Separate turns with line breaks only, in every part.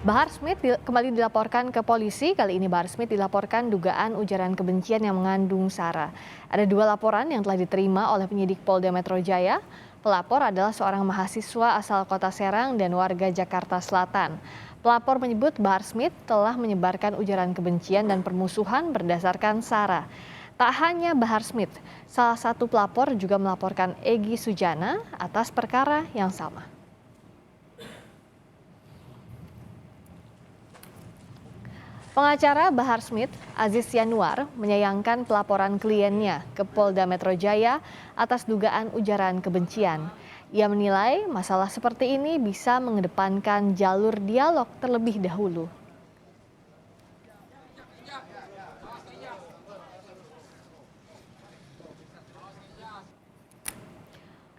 Bahar Smith kembali dilaporkan ke polisi. Kali ini Bahar Smith dilaporkan dugaan ujaran kebencian yang mengandung sara. Ada 2 laporan yang telah diterima oleh penyidik Polda Metro Jaya. Pelapor adalah seorang mahasiswa asal Kota Serang dan warga Jakarta Selatan. Pelapor menyebut Bahar Smith telah menyebarkan ujaran kebencian dan permusuhan berdasarkan sara. Tak hanya Bahar Smith, salah satu pelapor juga melaporkan Egy Sujana atas perkara yang sama. Pengacara Bahar Smith, Aziz Yanuar, menyayangkan pelaporan kliennya ke Polda Metro Jaya atas dugaan ujaran kebencian. Ia menilai masalah seperti ini bisa mengedepankan jalur dialog terlebih dahulu.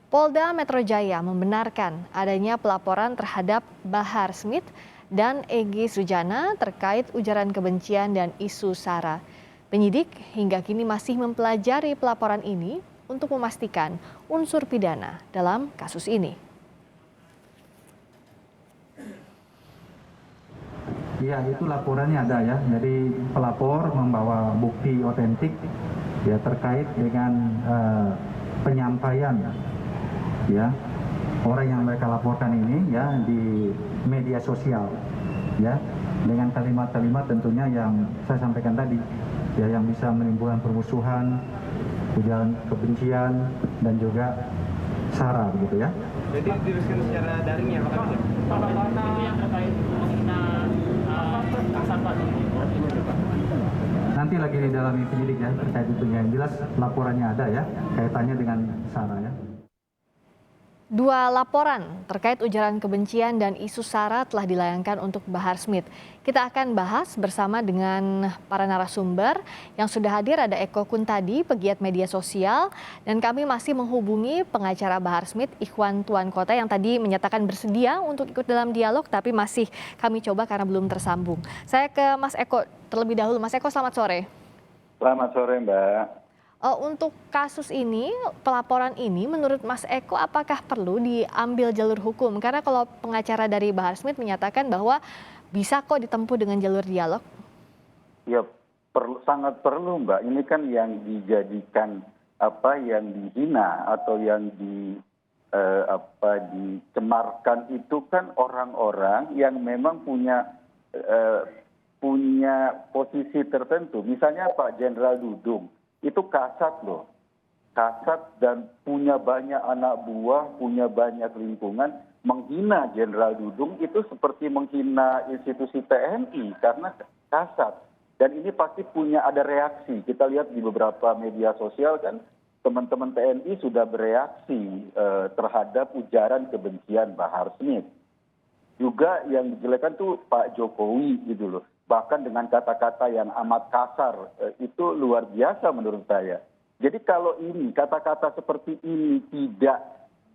Polda Metro Jaya membenarkan adanya pelaporan terhadap Bahar Smith dan Egy Sujana terkait ujaran kebencian dan isu sara. Penyidik hingga kini masih mempelajari pelaporan ini untuk memastikan unsur pidana dalam kasus ini.
Ya, itu laporannya ada ya. Jadi pelapor membawa bukti otentik ya terkait dengan penyampaian ya orang yang mereka laporkan ini ya di media sosial ya dengan kalimat-kalimat tentunya yang saya sampaikan tadi ya yang bisa menimbulkan permusuhan, ujaran kebencian dan juga sara begitu ya.
Jadi dituliskan secara daring ya Pak? Itu yang terkait menghina kasar Pak.
Nanti lagi didalami penyidik ya terkait itunya. Yang jelas laporannya ada ya kaitannya dengan sara ya.
2 laporan terkait ujaran kebencian dan isu sara telah dilayangkan untuk Bahar Smith. Kita akan bahas bersama dengan para narasumber yang sudah hadir. Ada Eko Kuntadi, pegiat media sosial, dan kami masih menghubungi pengacara Bahar Smith, Ikhwan Tuan Kota, yang tadi menyatakan bersedia untuk ikut dalam dialog, tapi masih kami coba karena belum tersambung. Saya ke Mas Eko terlebih dahulu. Mas Eko, selamat sore.
Selamat sore, Mbak.
Untuk kasus ini, pelaporan ini menurut Mas Eko apakah perlu diambil jalur hukum? Karena kalau pengacara dari Bahar Smith menyatakan bahwa bisa kok ditempuh dengan jalur dialog.
Ya, sangat perlu, Mbak. Ini kan yang dijadikan yang dihina atau yang dicemarkan itu kan orang-orang yang memang punya posisi tertentu. Misalnya Pak Jenderal Dudung. Itu kasat loh, kasat dan punya banyak anak buah, punya banyak lingkungan. Menghina Jenderal Dudung itu seperti menghina institusi TNI karena kasat. Dan ini pasti ada reaksi. Kita lihat di beberapa media sosial kan teman-teman TNI sudah bereaksi terhadap ujaran kebencian Bahar Smith. Juga yang dijelekan tuh Pak Jokowi gitu loh. Bahkan dengan kata-kata yang amat kasar, itu luar biasa menurut saya. Jadi kalau ini, kata-kata seperti ini tidak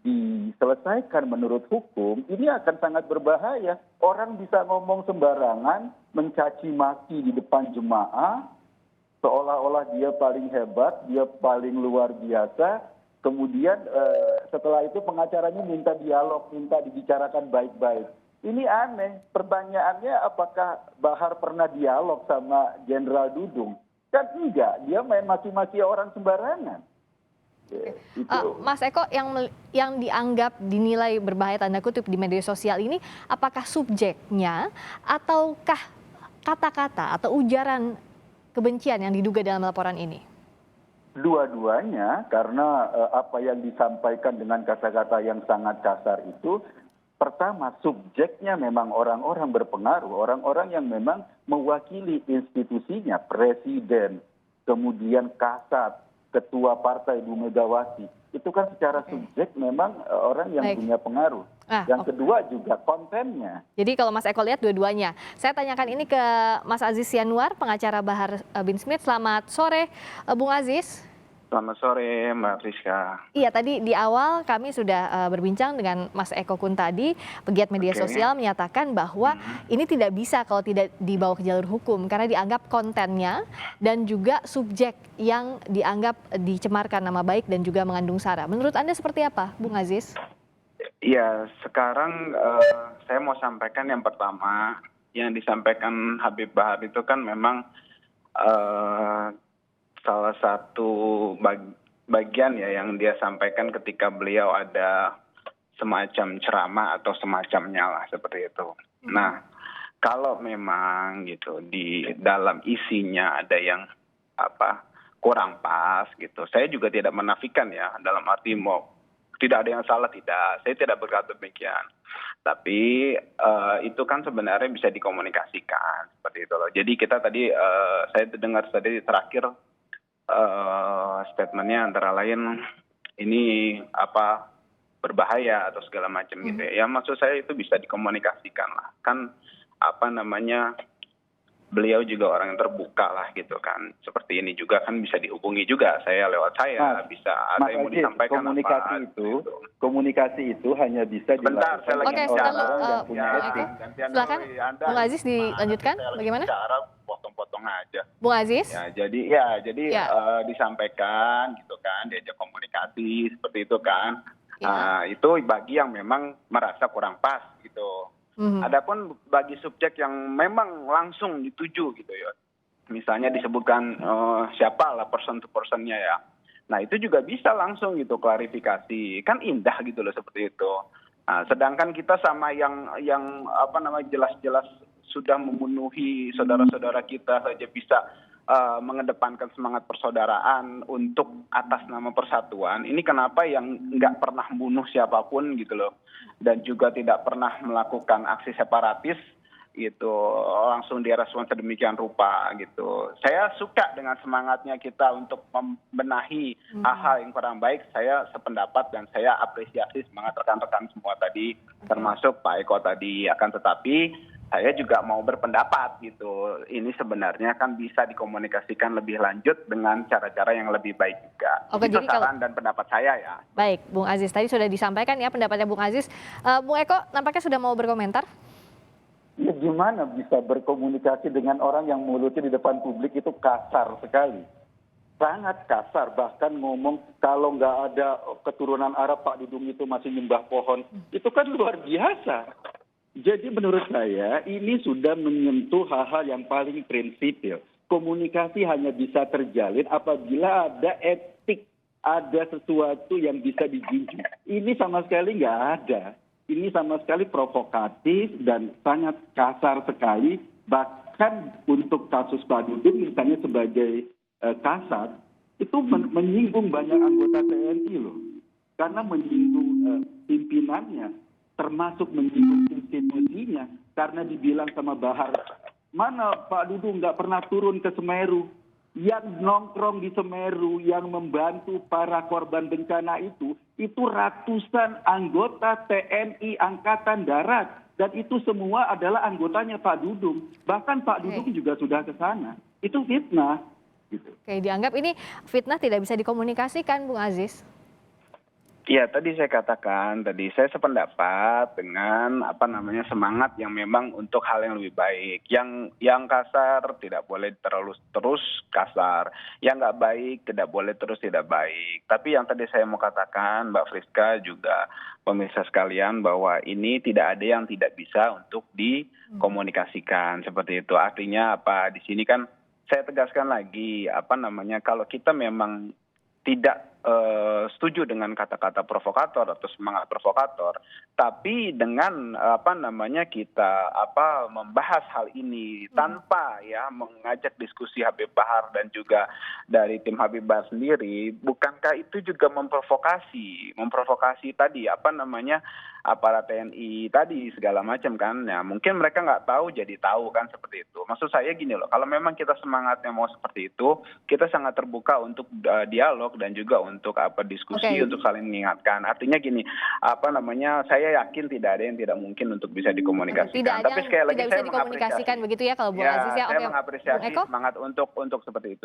diselesaikan menurut hukum, ini akan sangat berbahaya. Orang bisa ngomong sembarangan, mencaci maki di depan jemaah, seolah-olah dia paling hebat, dia paling luar biasa. Kemudian setelah itu pengacaranya minta dialog, minta dibicarakan baik-baik. Ini aneh, pertanyaannya apakah Bahar pernah dialog sama Jenderal Dudung? Kan enggak, dia main maki-maki orang sembarangan.
Mas Eko, yang dianggap dinilai berbahaya tanda kutip di media sosial ini, apakah subjeknya ataukah kata-kata atau ujaran kebencian yang diduga dalam laporan ini?
Dua-duanya, karena apa yang disampaikan dengan kata-kata yang sangat kasar itu, pertama, subjeknya memang orang-orang berpengaruh, orang-orang yang memang mewakili institusinya, presiden, kemudian kasat, ketua partai Bu Megawati. Itu kan secara subjek memang orang yang punya pengaruh. Yang kedua juga kontennya.
Jadi kalau Mas Eko lihat dua-duanya. Saya tanyakan ini ke Mas Aziz Yanuar, pengacara Bahar bin Smith. Selamat sore, Bung Aziz.
Selamat sore, Mbak Friska.
Iya, tadi di awal kami sudah berbincang dengan Mas Eko Kuntadi, pegiat media sosial, menyatakan bahwa ini tidak bisa kalau tidak dibawa ke jalur hukum karena dianggap kontennya dan juga subjek yang dianggap dicemarkan nama baik dan juga mengandung sara. Menurut Anda seperti apa, Bung Aziz?
Ya, sekarang saya mau sampaikan yang pertama,
yang disampaikan Habib Bahar itu kan memang salah satu bagian ya yang dia sampaikan ketika beliau ada semacam ceramah atau semacamnya lah seperti itu. Nah, kalau memang gitu di dalam isinya ada yang kurang pas gitu, saya juga tidak menafikan ya dalam arti mau tidak ada yang salah, tidak, saya tidak berkata demikian. Tapi itu kan sebenarnya bisa dikomunikasikan seperti itu loh. Jadi kita tadi saya dengar tadi terakhir statementnya antara lain ini berbahaya atau segala macam gitu ya. Ya maksud saya itu bisa dikomunikasikan lah. Kan beliau juga orang yang terbuka lah gitu kan. Seperti ini juga kan bisa dihubungi juga saya lewat saya, bisa ada yang mau disampaikan
komunikasi itu hanya bisa
Sebentar, saya lagi bicara.
Silakan, Bung Aziz dilanjutkan. Bagaimana?
Bicara potong-potong aja.
Bung Aziz?
Ya, jadi disampaikan gitu kan, diajak komunikasi seperti itu kan. Nah, itu bagi yang memang merasa kurang pas gitu. Adapun bagi subjek yang memang langsung dituju gitu ya, misalnya disebutkan siapa lah person to personnya ya, nah itu juga bisa langsung gitu klarifikasi, kan indah gitu loh seperti itu. Nah, sedangkan kita sama yang jelas-jelas sudah memenuhi saudara-saudara kita saja bisa mengedepankan semangat persaudaraan untuk atas nama persatuan. Ini kenapa yang nggak pernah bunuh siapapun gitu loh, dan juga tidak pernah melakukan aksi separatis gitu langsung direspon sedemikian rupa gitu. Saya suka dengan semangatnya kita untuk membenahi hal-hal yang kurang baik. Saya sependapat dan saya apresiasi semangat rekan-rekan semua tadi, termasuk Pak Eko tadi. Akan tetapi saya juga mau berpendapat gitu. Ini sebenarnya kan bisa dikomunikasikan lebih lanjut dengan cara-cara yang lebih baik juga.
Oke,
itu
jadi
saran dan pendapat saya ya.
Baik, Bung Aziz tadi sudah disampaikan ya pendapatnya Bung Aziz. Bung Eko nampaknya sudah mau berkomentar.
Ya gimana bisa berkomunikasi dengan orang yang mulutnya di depan publik itu kasar sekali. Sangat kasar, bahkan ngomong kalau nggak ada keturunan Arab Pak Dudung itu masih nyembah pohon. Itu kan luar biasa. Jadi menurut saya ini sudah menyentuh hal-hal yang paling prinsipil. Komunikasi hanya bisa terjalin apabila ada etik, ada sesuatu yang bisa dijunjung. Ini sama sekali nggak ada. Ini sama sekali provokatif dan sangat kasar sekali. Bahkan untuk kasus Pak Dudung misalnya sebagai kasat, itu menyinggung banyak anggota TNI loh. Karena menyinggung pimpinannya, termasuk menyinggung institusinya, karena dibilang sama Bahar, mana Pak Dudung nggak pernah turun ke Semeru, yang nongkrong di Semeru, yang membantu para korban bencana itu ratusan anggota TNI Angkatan Darat, dan itu semua adalah anggotanya Pak Dudung, bahkan Pak Dudung juga sudah ke sana. Itu fitnah. Gitu.
Oke, dianggap ini fitnah tidak bisa dikomunikasikan, Bung Aziz.
Ya, tadi saya katakan, saya sependapat dengan semangat yang memang untuk hal yang lebih baik. Yang kasar tidak boleh terus kasar. Yang nggak baik tidak boleh terus tidak baik. Tapi yang tadi saya mau katakan, Mbak Friska juga pemirsa sekalian, bahwa ini tidak ada yang tidak bisa untuk dikomunikasikan seperti itu. Artinya di sini kan saya tegaskan lagi, kalau kita memang tidak setuju dengan kata-kata provokator atau semangat provokator, tapi dengan kita membahas hal ini tanpa ya mengajak diskusi Habib Bahar dan juga dari tim Habib Bahar sendiri, bukankah itu juga memprovokasi tadi aparat TNI tadi segala macam kan? Ya mungkin mereka nggak tahu jadi tahu kan seperti itu. Maksud saya gini loh, kalau memang kita semangatnya mau seperti itu, kita sangat terbuka untuk dialog dan juga untuk diskusi, untuk saling mengingatkan. Artinya gini, saya yakin tidak ada yang tidak mungkin untuk bisa dikomunikasikan.
Tidak ada
tapi sekali lagi
tidak bisa dikomunikasikan begitu ya kalau Bung Aziz ya.
Saya mengapresiasi semangat untuk seperti itu.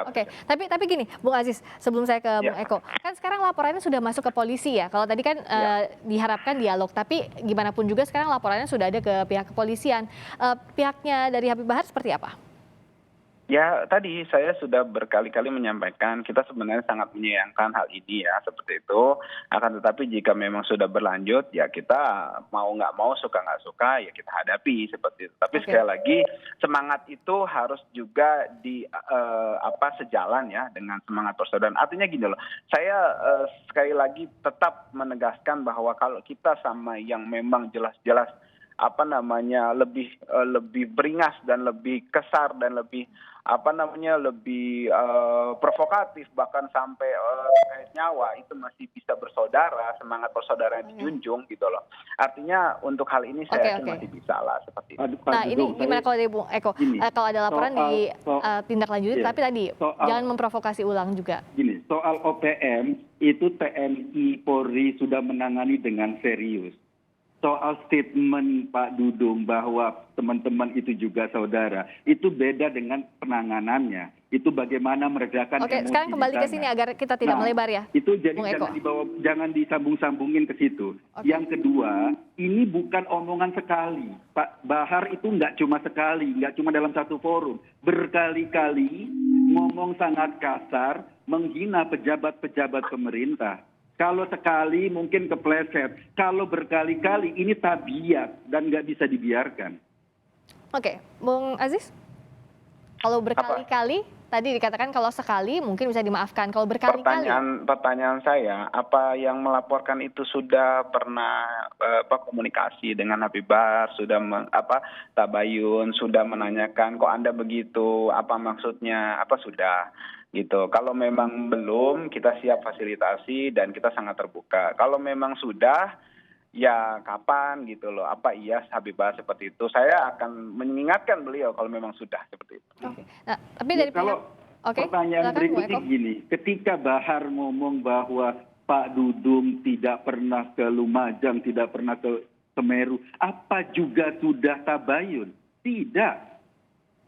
Oke, tapi gini, Bung Aziz, sebelum saya ke Bung Eko, kan sekarang laporannya sudah masuk ke polisi ya. Kalau tadi kan diharapkan dialog, tapi gimana pun juga sekarang laporannya sudah ada ke pihak kepolisian. Pihaknya dari Habib Bahar seperti apa?
Ya, tadi saya sudah berkali-kali menyampaikan kita sebenarnya sangat menyayangkan hal ini ya, seperti itu. Akan tetapi jika memang sudah berlanjut, ya kita mau nggak mau, suka nggak suka, ya kita hadapi seperti itu. Tapi sekali lagi, semangat itu harus juga sejalan ya dengan semangat persaudaraan. Artinya gini loh, saya sekali lagi tetap menegaskan bahwa kalau kita sama yang memang jelas-jelas lebih beringas dan lebih kesar dan lebih lebih provokatif, bahkan sampai terkait nyawa, itu masih bisa bersaudara, semangat persaudaraan dijunjung gitu loh. Artinya untuk hal ini saya yakin masih bisa lah seperti itu.
Nah ini gimana kalau dari Bung Eko, kalau ada laporan ditindaklanjuti, tapi tadi jangan memprovokasi ulang juga.
Gini, soal OPM itu TNI Polri sudah menangani dengan serius. Soal statement Pak Dudung bahwa teman-teman itu juga saudara, itu beda dengan penanganannya. Itu bagaimana meredakan emosi.
Sekarang kembali ke sini agar kita tidak melebar ya.
Itu jadi jangan disambung-sambungin ke situ. Yang kedua, ini bukan omongan sekali. Pak Bahar itu nggak cuma sekali, nggak cuma dalam satu forum. Berkali-kali ngomong sangat kasar, menghina pejabat-pejabat pemerintah. Kalau sekali mungkin kepleset, kalau berkali-kali ini tabiat dan nggak bisa dibiarkan.
Oke, Bung Aziz, kalau berkali-kali, tadi dikatakan kalau sekali mungkin bisa dimaafkan, kalau berkali-kali.
Pertanyaan saya, apa yang melaporkan itu sudah pernah komunikasi dengan Habib Bahar, sudah tabayun, sudah menanyakan kok Anda begitu, apa maksudnya, apa sudah? Gitu. Kalau memang belum, kita siap fasilitasi dan kita sangat terbuka. Kalau memang sudah, ya kapan gitu loh. Apa iya Habib Bahar seperti itu? Saya akan mengingatkan beliau kalau memang sudah seperti itu.
Nah, tapi dari
pertanyaan berikutnya gini, ketika Bahar ngomong bahwa Pak Dudung tidak pernah ke Lumajang, tidak pernah ke Semeru, apa juga sudah tabayun? Tidak.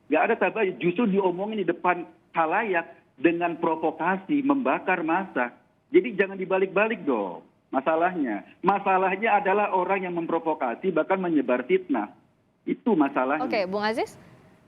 Nggak ada tabayun, justru diomongin di depan khalayak dengan provokasi, membakar massa. Jadi jangan dibalik-balik dong masalahnya. Masalahnya adalah orang yang memprovokasi bahkan menyebar fitnah. Itu masalahnya.
Oke, Bung Aziz?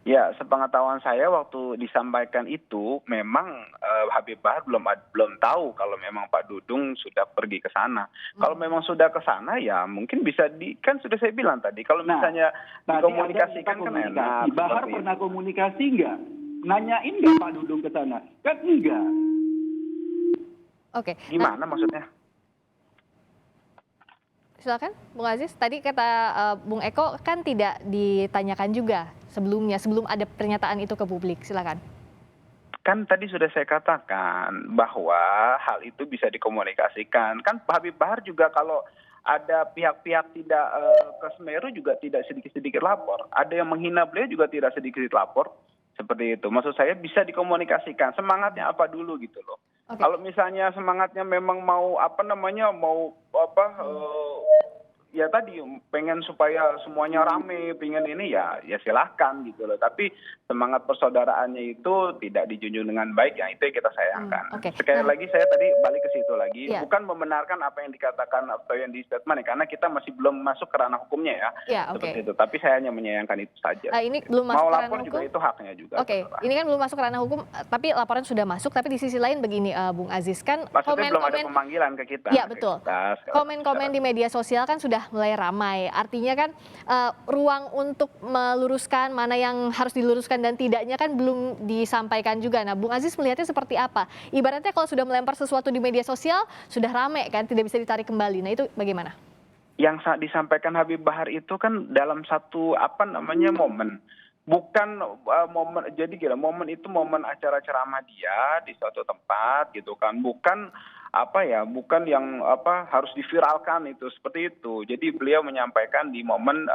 Ya, sepengetahuan saya waktu disampaikan itu memang Habib Bahar belum tahu kalau memang Pak Dudung sudah pergi ke sana. Kalau memang sudah ke sana ya mungkin bisa kan sudah saya bilang tadi kalau misalnya dikomunikasikan kan enak.
Bahar pernah komunikasi nggak? Nanyain nggak Pak Dudung ke sana? Kan enggak.
Oke.
Gimana maksudnya?
Silakan, Bung Aziz. Tadi kata Bung Eko kan tidak ditanyakan juga sebelumnya, sebelum ada pernyataan itu ke publik. Silakan.
Kan tadi sudah saya katakan bahwa hal itu bisa dikomunikasikan. Kan Pak Habib Bahar juga kalau ada pihak-pihak tidak ke Semeru juga tidak sedikit-sedikit lapor. Ada yang menghina beliau juga tidak sedikit-sedikit lapor. Seperti itu. Maksud saya bisa dikomunikasikan. Semangatnya apa dulu gitu loh. Kalau misalnya semangatnya memang ya tadi pengen supaya semuanya rame, pengen ini ya silahkan gitu loh. Tapi semangat persaudaraannya itu tidak dijunjung dengan baik, ya itu yang kita sayangkan. Sekali lagi saya tadi balik ke situ lagi, bukan membenarkan apa yang dikatakan atau yang di statement, karena kita masih belum masuk ke ranah hukumnya ya. Seperti itu. Tapi saya hanya menyayangkan itu saja.
Ini belum masuk
mau
ke ranah
lapor
hukum?
juga itu haknya juga.
Ini kan belum masuk ke ranah hukum, tapi laporan sudah masuk. Tapi di sisi lain begini, Bung Aziz, kan
maksudnya belum ada pemanggilan ke kita.
Iya betul. Komen-komen di media sosial kan sudah mulai ramai. Artinya kan ruang untuk meluruskan mana yang harus diluruskan dan tidaknya kan belum disampaikan juga. Nah, Bung Aziz melihatnya seperti apa? Ibaratnya kalau sudah melempar sesuatu di media sosial sudah ramai kan, tidak bisa ditarik kembali. Nah, itu bagaimana?
Yang disampaikan Habib Bahar itu kan dalam satu momen. Bukan momen, jadi momen itu momen acara ceramah dia di suatu tempat gitu kan. Bukan bukan yang harus diviralkan itu seperti itu. Jadi beliau menyampaikan di momen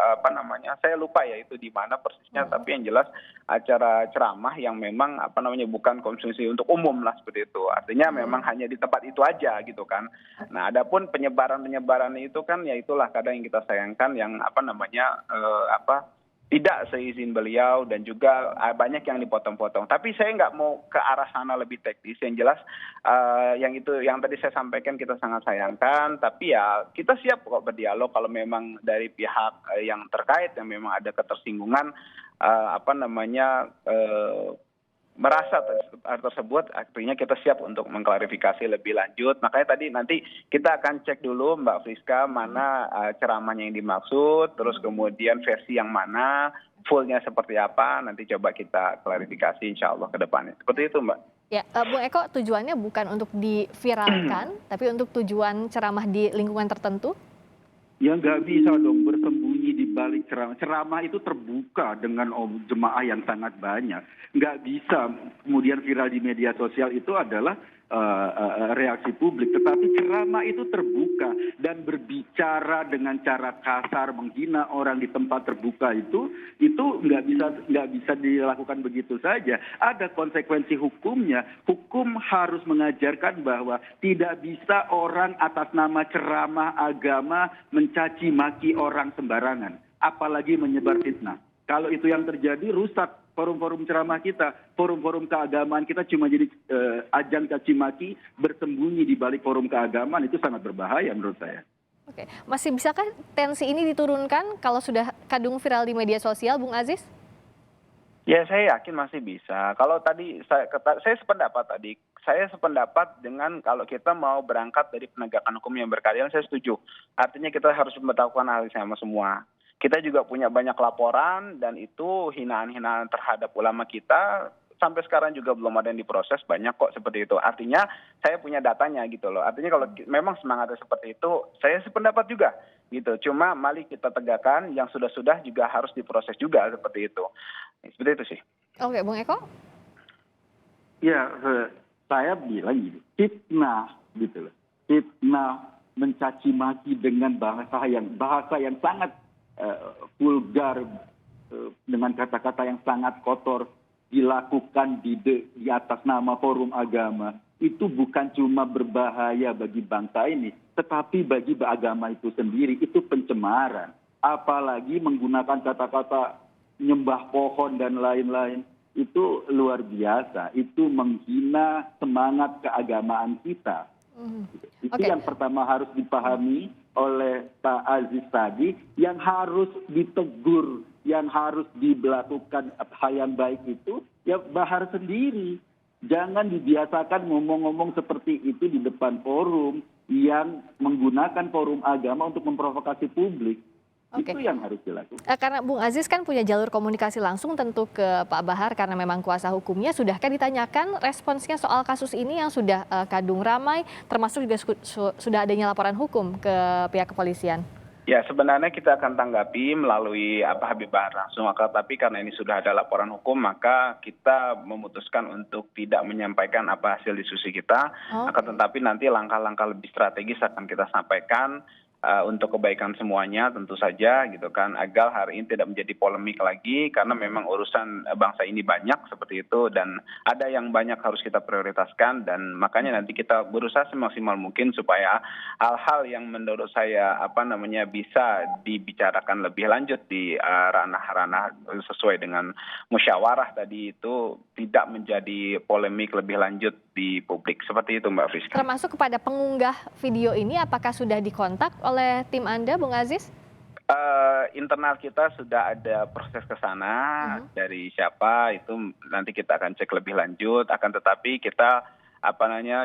saya lupa ya itu di mana persisnya, tapi yang jelas acara ceramah yang memang bukan konsumsi untuk umum lah seperti itu. Artinya memang hanya di tempat itu aja gitu kan. Nah, adapun penyebaran itu kan ya itulah kadang yang kita sayangkan yang tidak seizin beliau dan juga banyak yang dipotong-potong. Tapi saya nggak mau ke arah sana lebih teknis. Yang jelas yang tadi saya sampaikan kita sangat sayangkan. Tapi ya kita siap kok berdialog kalau memang dari pihak yang terkait yang memang ada ketersinggungan merasa tersebut, artinya kita siap untuk mengklarifikasi lebih lanjut. Makanya tadi nanti kita akan cek dulu Mbak Friska mana ceramahnya yang dimaksud, terus kemudian versi yang mana, fullnya seperti apa, nanti coba kita klarifikasi insya Allah ke depannya. Seperti itu Mbak.
Ya, Bung Eko, tujuannya bukan untuk diviralkan, tapi untuk tujuan ceramah di lingkungan tertentu?
Ya nggak bisa dong bersembunyi di balik ceramah. Ceramah itu terbuka dengan jemaah yang sangat banyak. Nggak bisa kemudian viral di media sosial itu adalah reaksi publik. Tetapi ceramah itu terbuka dan berbicara dengan cara kasar, menghina orang di tempat terbuka itu nggak bisa dilakukan begitu saja. Ada konsekuensi hukumnya. Hukum harus mengajarkan bahwa tidak bisa orang atas nama ceramah agama mencaci maki orang sembarangan, apalagi menyebar fitnah. Kalau itu yang terjadi, rusak forum-forum ceramah kita, forum-forum keagamaan kita cuma jadi ajang caci maki, bersembunyi di balik forum keagamaan, itu sangat berbahaya menurut saya.
Oke, masih bisakah tensi ini diturunkan kalau sudah kadung viral di media sosial, Bung Aziz?
Ya, saya yakin masih bisa. Kalau tadi saya sependapat dengan kalau kita mau berangkat dari penegakan hukum yang berkeadilan, saya setuju. Artinya kita harus melakukan hal yang sama semua. Kita juga punya banyak laporan dan itu hinaan-hinaan terhadap ulama kita sampai sekarang juga belum ada yang diproses, banyak kok seperti itu. Artinya saya punya datanya gitu loh. Artinya kalau memang semangatnya seperti itu, saya sependapat juga gitu. Cuma mari kita tegakkan yang sudah-sudah juga harus diproses juga seperti itu. Seperti itu sih.
Oke, Bung Eko?
Ya, saya bilang gini, fitnah gitu loh. Fitnah mencaci maki dengan bahasa yang sangat vulgar, dengan kata-kata yang sangat kotor dilakukan di atas nama forum agama, itu bukan cuma berbahaya bagi bangsa ini, tetapi bagi agama itu sendiri, itu pencemaran. Apalagi menggunakan kata-kata nyembah pohon dan lain-lain, itu luar biasa, itu menghina semangat keagamaan kita. Itu yang pertama harus dipahami oleh Pak Aziz tadi, yang harus ditegur, yang harus dilakukan hal yang baik itu ya Bahar sendiri. Jangan dibiasakan ngomong-ngomong seperti itu di depan forum yang menggunakan forum agama untuk memprovokasi publik. Itu yang harus dilakukan.
Karena Bung Aziz kan punya jalur komunikasi langsung tentu ke Pak Bahar karena memang kuasa hukumnya. Sudahkah ditanyakan responsnya soal kasus ini yang sudah kadung ramai, termasuk juga sudah adanya laporan hukum ke pihak kepolisian?
Ya, sebenarnya kita akan tanggapi melalui Habib Bahar langsung. Tapi karena ini sudah ada laporan hukum, maka kita memutuskan untuk tidak menyampaikan apa hasil diskusi kita. Akan tetapi nanti langkah-langkah lebih strategis akan kita sampaikan untuk kebaikan semuanya tentu saja gitu kan, agar hari ini tidak menjadi polemik lagi karena memang urusan bangsa ini banyak seperti itu dan ada yang banyak harus kita prioritaskan, dan makanya nanti kita berusaha semaksimal mungkin supaya hal-hal yang menurut saya bisa dibicarakan lebih lanjut di ranah-ranah sesuai dengan musyawarah tadi itu tidak menjadi polemik lebih lanjut di publik. Seperti itu Mbak Friska.
Termasuk kepada pengunggah video ini, apakah sudah dikontak oleh tim Anda, Bung Aziz?
Internal kita sudah ada proses ke sana dari siapa itu nanti kita akan cek lebih lanjut. Akan tetapi kita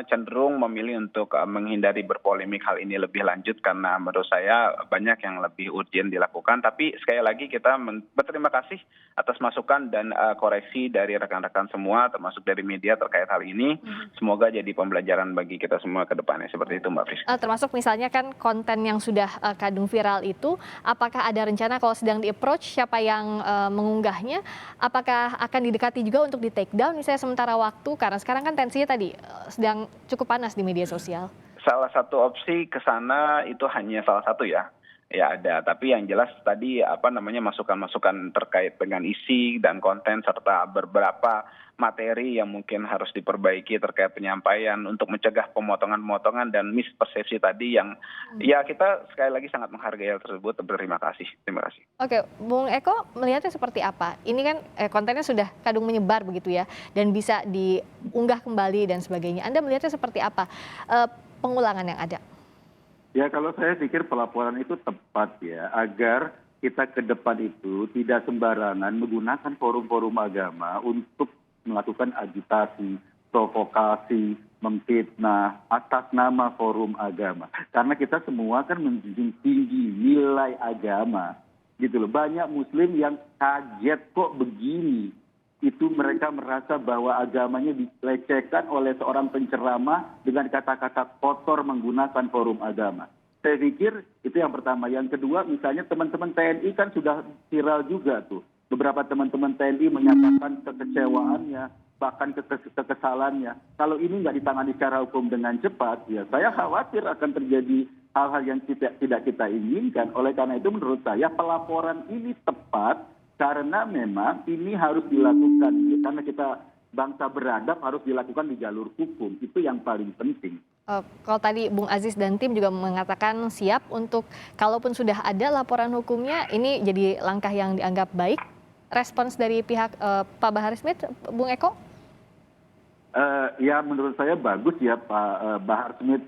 cenderung memilih untuk menghindari berpolemik hal ini lebih lanjut karena menurut saya banyak yang lebih urgent dilakukan. Tapi sekali lagi kita berterima kasih atas masukan dan koreksi dari rekan-rekan semua termasuk dari media terkait hal ini. Semoga jadi pembelajaran bagi kita semua ke depannya. Seperti itu Mbak Friska.
Termasuk misalnya kan konten yang sudah kadung viral itu, apakah ada rencana kalau sedang di-approach siapa yang mengunggahnya, apakah akan didekati juga untuk di-take down misalnya sementara waktu? Karena sekarang kan tensinya tadi sedang cukup panas di media sosial.
Salah satu opsi ke sana itu hanya salah satu ya. Ya ada, tapi yang jelas tadi masukan-masukan terkait dengan isi dan konten serta beberapa materi yang mungkin harus diperbaiki terkait penyampaian untuk mencegah pemotongan-pemotongan dan mispersepsi tadi yang ya kita sekali lagi sangat menghargai hal tersebut. Terima kasih.
Oke, Bung Eko melihatnya seperti apa? Ini kan kontennya sudah kadung menyebar begitu ya dan bisa diunggah kembali dan sebagainya. Anda melihatnya seperti apa pengulangan yang ada?
Ya kalau saya pikir pelaporan itu tepat ya, agar kita ke depan itu tidak sembarangan menggunakan forum-forum agama untuk melakukan agitasi, provokasi, memfitnah atas nama forum agama. Karena kita semua kan menjunjung tinggi nilai agama. Gitu loh. Banyak muslim yang kaget kok begini. Itu mereka merasa bahwa agamanya dilecehkan oleh seorang penceramah dengan kata-kata kotor menggunakan forum agama. Saya pikir itu yang pertama. Yang kedua, misalnya teman-teman TNI kan sudah viral juga tuh. Beberapa teman-teman TNI menyatakan kekecewaannya, bahkan kekesalannya. Kalau ini nggak ditangani secara hukum dengan cepat, ya saya khawatir akan terjadi hal-hal yang tidak kita inginkan. Oleh karena itu menurut saya pelaporan ini tepat karena memang ini harus dilakukan. Karena kita bangsa beradab harus dilakukan di jalur hukum. Itu yang paling penting.
Kalau tadi Bung Aziz dan tim juga mengatakan siap untuk kalaupun sudah ada laporan hukumnya, ini jadi langkah yang dianggap baik. Respons dari pihak Pak Bahar Smith, Bung Eko?
Ya menurut saya bagus ya Pak Bahar Smith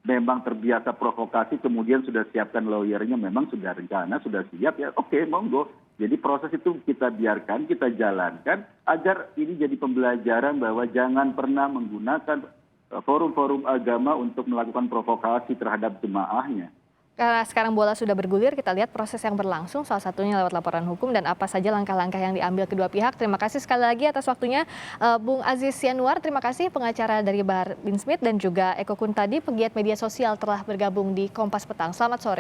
memang terbiasa provokasi, kemudian sudah siapkan lawyernya, memang sudah rencana, sudah siap ya, oke monggo. Jadi proses itu kita biarkan, kita jalankan agar ini jadi pembelajaran bahwa jangan pernah menggunakan forum-forum agama untuk melakukan provokasi terhadap jemaahnya.
Karena sekarang bola sudah bergulir, kita lihat proses yang berlangsung, salah satunya lewat laporan hukum dan apa saja langkah-langkah yang diambil kedua pihak. Terima kasih sekali lagi atas waktunya Bung Aziz Yanuar, terima kasih pengacara dari Bahar bin Smith dan juga Eko Kuntadi, pegiat media sosial telah bergabung di Kompas Petang. Selamat sore.